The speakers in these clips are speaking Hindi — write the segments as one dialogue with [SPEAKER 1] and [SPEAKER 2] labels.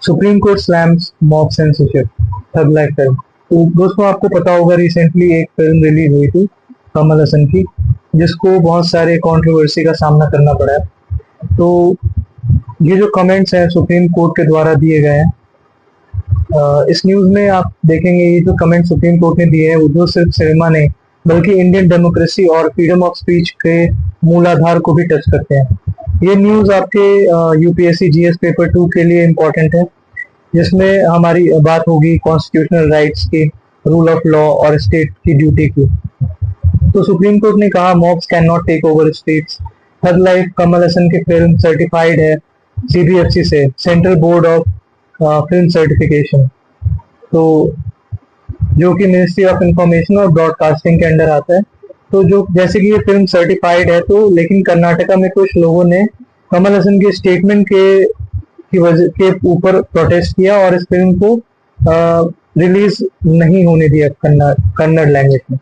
[SPEAKER 1] Supreme court slams mob censorship, थग लाइफ फिल्म। तो दोस्तों आपको पता होगा रिसेंटली एक फिल्म रिलीज हुई थी कमल हसन की, जिसको बहुत सारे कंट्रोवर्सी का सामना करना पड़ा है। तो ये जो कमेंट्स हैं सुप्रीम कोर्ट के द्वारा दिए गए हैं, इस न्यूज में आप देखेंगे ये जो कमेंट सुप्रीम कोर्ट ने दिए हैं वो जो सिर्फ सिनेमा नहीं बल्कि इंडियन डेमोक्रेसी और फ्रीडम ऑफ स्पीच के मूलाधार को भी टच करते हैं। ये न्यूज आपके यूपीएससी जीएस पेपर 2 के लिए इम्पोर्टेंट है, जिसमें हमारी बात होगी कॉन्स्टिट्यूशनल राइट्स की, रूल ऑफ लॉ और स्टेट की ड्यूटी की। तो सुप्रीम कोर्ट ने कहा mobs can not take over states. Thug life Kamal Haasan की फिल्म सर्टिफाइड है सीबीएफसी से, central board of film certification, तो जो कि मिनिस्ट्री ऑफ इंफॉर्मेशन और ब्रॉडकास्टिंग के अंडर आता है। तो जो जैसे कि ये फिल्म सर्टिफाइड है, तो लेकिन कर्नाटका में कुछ लोगों ने कमल हसन के स्टेटमेंट की वजह के ऊपर प्रोटेस्ट किया और इस फिल्म को रिलीज नहीं होने दिया कन्नड़ लैंग्वेज में।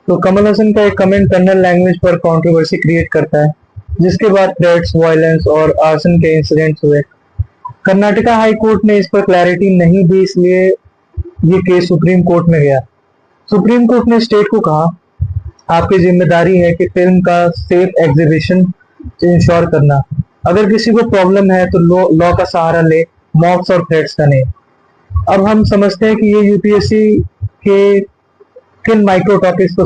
[SPEAKER 1] तो कमल हसन का एक कमेंट कन्नड़ लैंग्वेज पर कंट्रोवर्सी क्रिएट करता है, जिसके बाद थ्रेट्स, वायलेंस और आर्सन के इंसिडेंट्स हुए। कर्नाटका हाई कोर्ट ने इस पर क्लैरिटी नहीं दी, इसलिए ये केस सुप्रीम कोर्ट में गया। सुप्रीम कोर्ट ने स्टेट को कहा आपकी जिम्मेदारी है कि फिल्म का सेफ एग्जीबिशन इंश्योर करना। अगर किसी को प्रॉब्लम है तो लॉ का सहारा ले, मॉब्स और थ्रेट्स का नहीं। अब हम समझते हैं कि ये यूपीएससी के किन माइक्रो टॉपिक्स को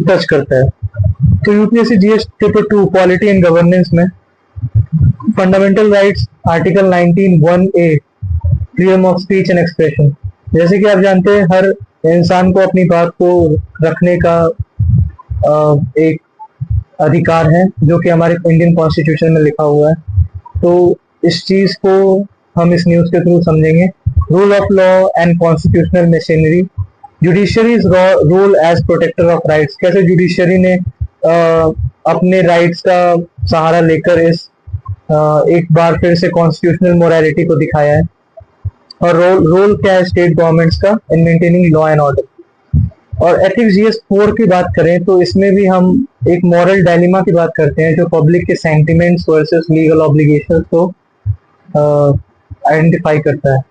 [SPEAKER 1] टच करता है। तो UPSC GS paper 2 polity and governance में fundamental rights article 19(1)(a) freedom of speech and expression. जैसे कि आप जानते हैं हर इंसान को अपनी बात को रखने का एक अधिकार है, जो कि हमारे इंडियन कॉन्स्टिट्यूशन में लिखा हुआ है। तो इस चीज को हम इस न्यूज के थ्रू समझेंगे। Rule of law and constitutional machinery, judiciary's role as protector of rights. कैसे जुडिशरी ने अपने राइट्स का सहारा लेकर इस एक बार फिर से कॉन्स्टिट्यूशनल मोरालिटी को दिखाया है। और रोल क्या है स्टेट गवर्नमेंट्स का in maintaining law and order. और एथिक्स जीएस 4 की बात करें तो इसमें भी हम एक मॉरल डायलेमा की बात करते हैं, जो पब्लिक के सेंटिमेंट्स वर्सेस लीगल ऑब्लिगेशंस को आइडेंटिफाई करता है।